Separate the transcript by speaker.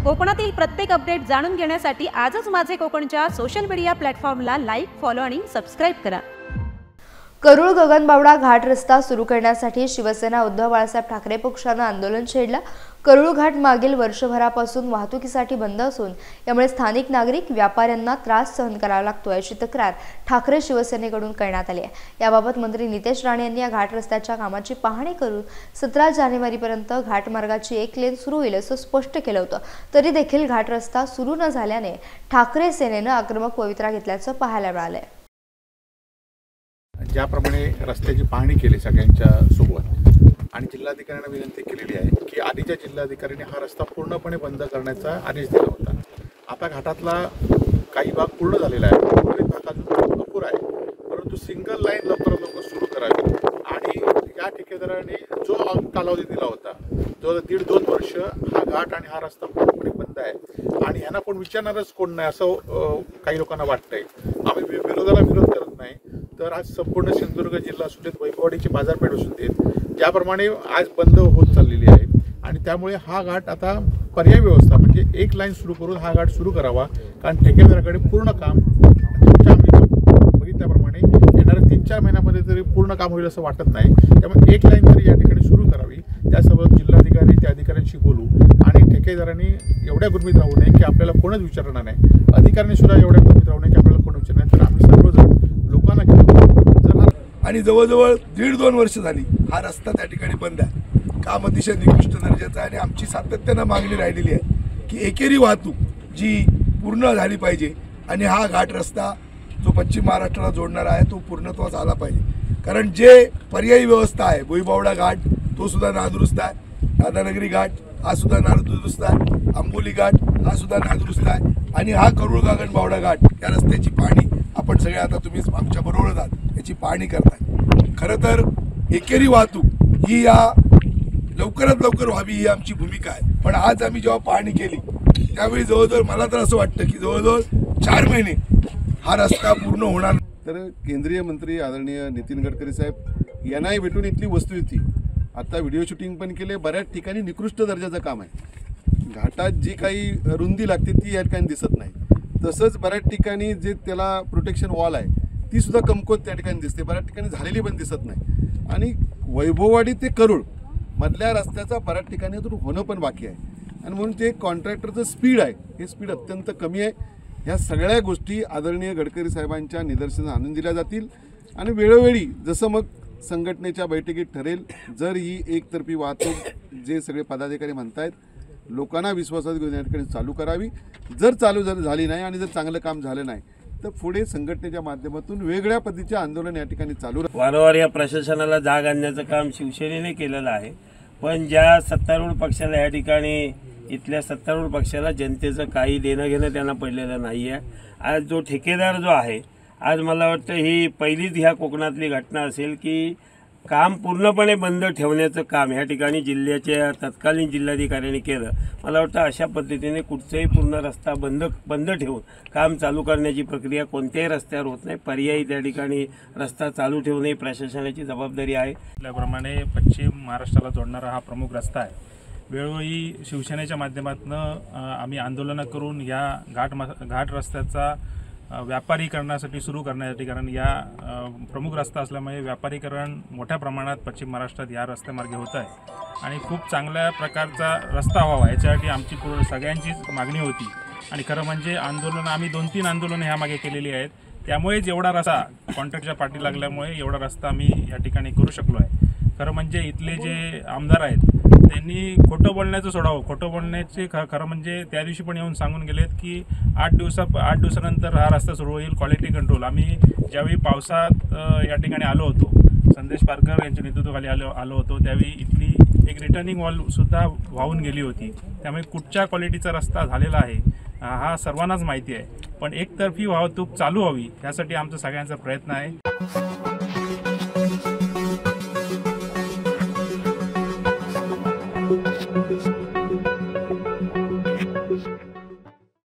Speaker 1: कोकणातील प्रत्येक अपडेट जाणून घेण्यासाठी आजच माझे कोकणच्या सोशल मीडिया प्लॅटफॉर्मला लाईक, फॉलो आणि सबस्क्राइब करा।
Speaker 2: करूळ गगनबावडा घाट रस्ता सुरू करण्यासाठी शिवसेना उद्धव बाळासाहेब ठाकरे पक्षाने आंदोलन छेडलं। करूळ घाट मागील वर्षभरापासून वाहतुकीसाठी बंद असून यामुळे स्थानिक नागरिक व्यापाऱ्यांना त्रास सहन करावा लागतो अशी तक्रार ठाकरे शिवसेनेकडून करण्यात आली आहे। याबाबत मंत्री नितेश राणे यांनी या घाट रस्त्याच्या कामाची पाहणी करून 17 जानेवारीपर्यंत घाट मार्गाची 1 लेन सुरू होईल असं स्पष्ट केलं होतं। तरी देखील घाट रस्ता सुरू न झाल्याने ठाकरे सेनेने आक्रमक पवित्रा घेतल्याचं पाहायला मिळालंय।
Speaker 3: ज्याप्रमाणे रस्त्याची पाहणी केली सगळ्यांच्या सोबत आणि जिल्हाधिकाऱ्यांना विनंती केलेली आहे की आधीच्या जिल्हाधिकाऱ्यांनी हा रस्ता पूर्णपणे बंद करण्याचा आदेश दिला होता। आता घाटातला काही भाग पूर्ण झालेला आहे, उर्वरित भाग अजून अपुरा आहे, परंतु सिंगल लाईन लवकरात लवकर सुरू करावी आणि या ठेकेदाराने जो कालावधी दिला होता जो 1.5-2 वर्ष हा घाट आणि हा रस्ता पूर्णपणे बंद आहे आणि ह्यांना कोण विचारणारच कोण नाही असं काही लोकांना वाटतंय। आम्ही विरोधाला विरोध करत नाही, तर आज संपूर्ण सिंधुदुर्ग जिल्हा असू देत, वैभववाडीची बाजारपेठ असू देत, ज्याप्रमाणे आज बंद होत चाललेली आहे आणि त्यामुळे हा घाट आता पर्यायी व्यवस्था म्हणजे 1 लाईन सुरू करून हा घाट सुरू करावा, कारण ठेकेदाराकडे पूर्ण काम तुमच्या आम्ही बघितल्याप्रमाणे येणाऱ्या 3-4 महिन्यामध्ये तरी पूर्ण काम होईल असं वाटत नाही। त्यामुळे 1 लाईन तरी या ठिकाणी सुरू करावी, त्यासोबत जिल्हाधिकारी त्या अधिकाऱ्यांशी बोलू आणि ठेकेदारांनी एवढ्या गुरमीत राहू नये की आपल्याला कोणच विचारणार नाही, अधिकाऱ्यांनी सुद्धा एवढ्या गुरमीत राहू नये की आपल्याला कोण विचारणार नाही। तर आम्ही सर्वजण लोकांना घेऊन
Speaker 4: आणि जवळजवळ 1.5-2 वर्ष झाली हा रस्ता त्या ठिकाणी बंद आहे। काम अतिशय निकृष्ट दर्जाचा आहे आणि आमची सातत्यानं मागणी राहिलेली आहे की एकेरी वाहतूक जी पूर्ण झाली पाहिजे आणि हा घाट रस्ता जो पश्चिम महाराष्ट्राला जोडणारा आहे तो पूर्णत्वास आला पाहिजे। कारण जे पर्यायी व्यवस्था आहे, भुईबावडा घाट तो सुद्धा नादुरुस्त आहे, राधानगरी घाट हा सुद्धा नादुरुस्त आहे, आंबोली घाट हा सुद्धा नादुरुस्त आहे आणि हा करूळ गगनबावडा घाट या रस्त्याची पाहणी आपण सगळे आता तुम्ही आमच्या बरोबर आहात याची पाहणी करताय। खरं तर एकेरी वाहतूक ही या लवकरात लवकर व्हावी ही आमची भूमिका आहे, पण आज आम्ही जेव्हा पाहणी केली त्यावेळी जवळजवळ मला तर असं वाटतं की जवळजवळ 4 महिने हा रस्ता पूर्ण होणार।
Speaker 5: तर केंद्रीय मंत्री आदरणीय नितीन गडकरी साहेब यांनाही भेटून इथली वस्तुस्थिती आता व्हिडिओ शूटिंग पण केले, बऱ्याच ठिकाणी निकृष्ट दर्जाचं काम आहे। घाटात जी काही रुंदी लागते ती या ठिकाणी दिसत नाही, तसंच बऱ्याच ठिकाणी जे त्याला प्रोटेक्शन वॉल आहे ती सुद्धा कमकुवत त्या ठिकाणी दिसते, बऱ्याच ठिकाणी झालेली पण दिसत नाही आणि वैभववाडी ते करूळ मधल्या रस्त्याचा बऱ्याच ठिकाणी तर होणं पण बाकी आहे आणि म्हणून ते कॉन्ट्रॅक्टरचं स्पीड आहे हे स्पीड अत्यंत कमी आहे। ह्या सगळ्या गोष्टी आदरणीय गडकरी साहेबांच्या निदर्शनास आणून दिल्या जातील आणि वेळोवेळी जसं मग संघटनेच्या बैठकीत ठरेल, जर ही एकतर्फी वाहतूक जे सगळे पदाधिकारी म्हणतायत लोकांना विश्वासात घेऊन या ठिकाणी चालू करावी, जर चालू झाली नाही आणि जर चांगलं काम झालं नाही तर पुढे संघटनेच्या माध्यमातून वेगळ्या पद्धतीचे आंदोलन या ठिकाणी चालू
Speaker 6: वारंवार या प्रशासनाला जाग आणण्याचं काम शिवसेनेने केलेलं आहे, पण ज्या सत्तारूढ पक्षाला या ठिकाणी इथल्या सत्तारूढ पक्षाला जनतेचं काही देणं घेणं त्यांना पडलेलं नाही आहे। आज जो ठेकेदार जो आहे, आज मला वाटतं ही पहिलीच ह्या कोकणातली घटना असेल की काम पूर्णपणे बंद ठेवण्याचं काम ह्या ठिकाणी जिल्ह्याच्या तत्कालीन जिल्हाधिकाऱ्यांनी केलं। मला वाटतं अशा पद्धतीने कुठचाही पूर्ण रस्ता बंद ठेवून काम चालू करण्याची प्रक्रिया कोणत्याही रस्त्यावर होत नाही, पर्यायी त्या ठिकाणी रस्ता चालू ठेवणे ही जबाबदारी आहे।
Speaker 7: त्याप्रमाणे पश्चिम महाराष्ट्राला जोडणारा हा प्रमुख रस्ता आहे। वेळोवेळी शिवसेनेच्या माध्यमातून आम्ही आंदोलनं करून या घाट रस्त्याचा व्यापारीकरणासाठी सुरू करण्यासाठी, कारण या प्रमुख रस्ता असल्यामुळे व्यापारीकरण मोठ्या प्रमाणात पश्चिम महाराष्ट्रात या रस्त्यामार्गे होत आहे आणि खूप चांगल्या प्रकारचा रस्ता व्हावा याच्यासाठी आमची सगळ्यांचीच मागणी होती आणि खरं म्हणजे आंदोलनं आम्ही 2-3 आंदोलनं ह्यामागे केलेली आहेत, त्यामुळेच एवढा रस्ता कॉन्ट्रॅक्टच्या पाठी लागल्यामुळे एवढा रस्ता आम्ही या ठिकाणी करू शकलो आहे। खरं म्हणजे इथले जे आमदार आहेत त्यांनी खोटं बोलण्याचं सोडावं, खोटं बोलण्याचे खरं म्हणजे त्या दिवशी पण येऊन सांगून गेलेत की 8 दिवसानंतर हा रस्ता सुरू होईल, क्वालिटी कंट्रोल। आम्ही ज्यावेळी पावसात या ठिकाणी आलो होतो, संदेश पारकर यांच्या नेतृत्वाखाली आलो होतो, त्यावेळी इथली एक रिटर्निंग वॉलसुद्धा वाहून गेली होती, त्यामुळे कुठच्या क्वालिटीचा रस्ता झालेला आहे हा सर्वांनाच माहिती आहे, पण एकतर्फी वाहतूक चालू व्हावी यासाठी आमचा सगळ्यांचा प्रयत्न आहे।